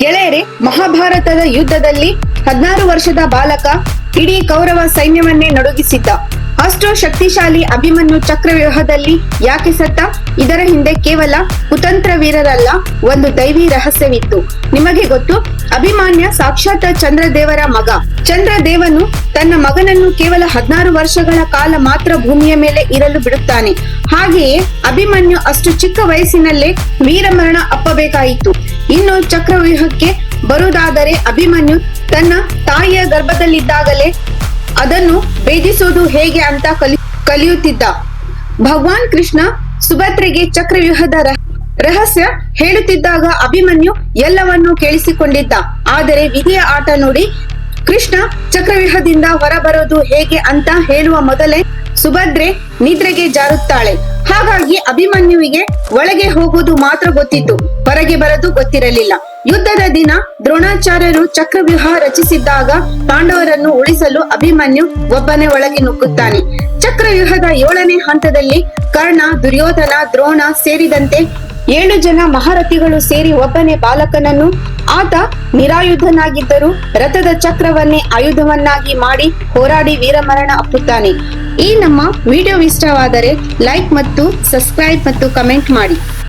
ಗೆಳೆಯರೆ, ಮಹಾಭಾರತದ ಯುದ್ಧದಲ್ಲಿ 16 ವರ್ಷದ ಬಾಲಕ ಇಡೀ ಕೌರವ ಸೈನ್ಯವನ್ನೇ ನಡುಗಿಸಿದ್ದ. ಅಷ್ಟು ಶಕ್ತಿಶಾಲಿ ಅಭಿಮನ್ಯು ಚಕ್ರವ್ಯೂಹದಲ್ಲಿ ಯಾಕೆ ಸತ್ತ? ಇದರ ಹಿಂದೆ ಕೇವಲ ಕುತಂತ್ರ ವೀರರಲ್ಲ, ಒಂದು ದೈವಿ ರಹಸ್ಯವಿತ್ತು. ನಿಮಗೆ ಗೊತ್ತು, ಅಭಿಮನ್ಯು ಸಾಕ್ಷಾತ್ ಚಂದ್ರದೇವರ ಮಗ. ಚಂದ್ರದೇವನು ತನ್ನ ಮಗನನ್ನು ಕೇವಲ 16 ವರ್ಷಗಳ ಕಾಲ ಮಾತ್ರ ಭೂಮಿಯ ಮೇಲೆ ಇರಲು ಬಿಡುತ್ತಾನೆ. ಹಾಗೆಯೇ ಅಭಿಮನ್ಯು ಅಷ್ಟು ಚಿಕ್ಕ ವಯಸ್ಸಿನಲ್ಲೇ ವೀರಮರಣ ಅಪ್ಪಬೇಕಾಯಿತು. ಇನ್ನು ಚಕ್ರವ್ಯೂಹಕ್ಕೆ ಬರುವುದಾದರೆ, ಅಭಿಮನ್ಯು ತನ್ನ ತಾಯಿಯ ಗರ್ಭದಲ್ಲಿದ್ದಾಗಲೇ ಅದನ್ನು ಭೇದಿಸುವುದು ಹೇಗೆ ಅಂತ ಕಲಿಯುತ್ತಿದ್ದ. ಭಗವಾನ್ ಕೃಷ್ಣ ಸುಭದ್ರೆಗೆ ಚಕ್ರವ್ಯೂಹದ ರಹಸ್ಯ ಹೇಳುತ್ತಿದ್ದಾಗ ಅಭಿಮನ್ಯು ಎಲ್ಲವನ್ನೂ ಕೇಳಿಸಿಕೊಂಡಿದ್ದ. ಆದರೆ ವಿಧಿಯ ಆಟ ನೋಡಿ, ಕೃಷ್ಣ ಚಕ್ರವ್ಯೂಹದಿಂದ ಹೊರಬರೋದು ಹೇಗೆ ಅಂತ ಹೇಳುವ ಮೊದಲೇ ಸುಭದ್ರೆ ನಿದ್ರೆಗೆ ಜಾರುತ್ತಾಳೆ. ಹಾಗಾಗಿ ಅಭಿಮನ್ಯುವಿಗೆ ಒಳಗೆ ಹೋಗುವುದು ಮಾತ್ರ ಗೊತ್ತಿತ್ತು, ಹೊರಗೆ ಬರೋದು ಗೊತ್ತಿರಲಿಲ್ಲ. ಯುದ್ಧದ ದಿನ ದ್ರೋಣಾಚಾರ್ಯರು ಚಕ್ರವ್ಯೂಹ ರಚಿಸಿದ್ದಾಗ ಪಾಂಡವರನ್ನು ಉಳಿಸಲು ಅಭಿಮನ್ಯು ಒಬ್ಬನೇ ಒಳಗೆ ನುಗ್ಗುತ್ತಾನೆ. ಚಕ್ರವ್ಯೂಹದ 7ನೇ ಹಂತದಲ್ಲಿ ಕರ್ಣ, ದುರ್ಯೋಧನ, ದ್ರೋಣ ಸೇರಿದಂತೆ 7 ಜನ ಮಹಾರಥಿಗಳು ಸೇರಿ ಒಬ್ಬನೇ ಬಾಲಕನನ್ನು, ಆತ ನಿರಾಯುಧನಾಗಿದ್ದರೂ ರಥದ ಚಕ್ರವನ್ನೇ ಆಯುಧವನ್ನಾಗಿ ಮಾಡಿ ಹೋರಾಡಿ ವೀರಮರಣ ಅಪ್ಪುತ್ತಾನೆ. ಈ ನಮ್ಮ ವಿಡಿಯೋ ಇಷ್ಟವಾದರೆ ಲೈಕ್ ಮತ್ತು ಸಬ್ಸ್ಕ್ರೈಬ್ ಮತ್ತು ಕಮೆಂಟ್ ಮಾಡಿ.